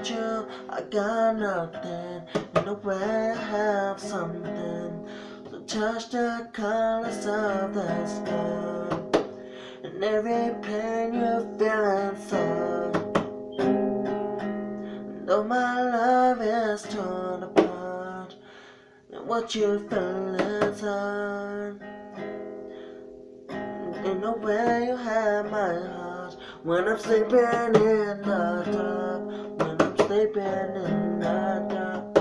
Without you, I got nothing. In a way, I have something. So touch the colors of the sky, and every pain you feel inside. Though my love is torn apart, and what you feel inside. In a way, you have my heart. When I'm sleeping in the dark, when I'm sleeping in the dark,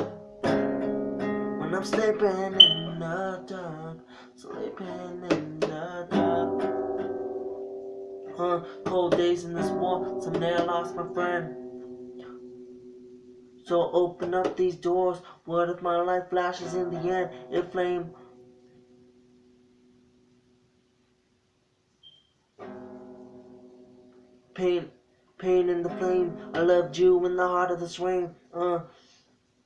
when I'm sleeping in the dark, sleeping in the dark. Cold days in this war, someday I lost my friend. So open up these doors. What if my life flashes in the end in flame? Pain in the flame. I loved you in the heart of this rain.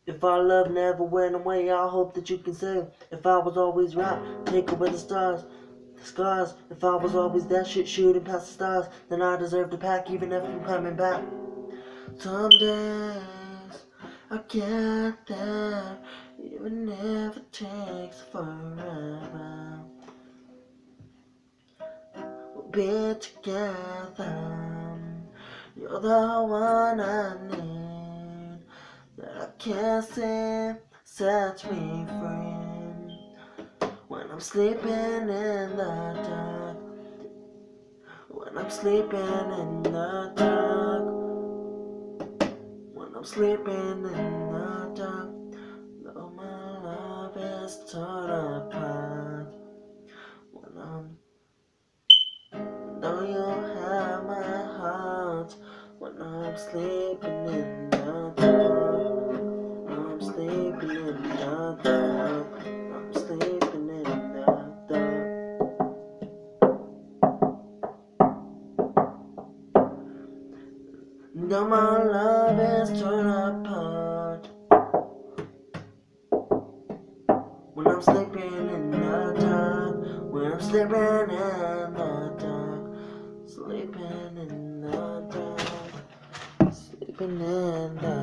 If our love never went away, I hope that you can say, if I was always right, take away the stars, the scars. If I was always that shit shooting past the stars, then I deserve to pack even if I'm coming back. Some days I get there, even if it takes forever. We'll be together. You're the one I need, that I can't see sets me free. When I'm sleeping in the dark, when I'm sleeping in the dark, when I'm sleeping in the dark, though my love is torn apart. Though you have my heart, when I'm sleeping in the dark, I'm sleeping in the dark, I'm sleeping in the dark. Though my love is torn apart, when I'm sleeping in the dark, when I'm sleeping in the dark, sleeping in the dark, sleeping in the dark.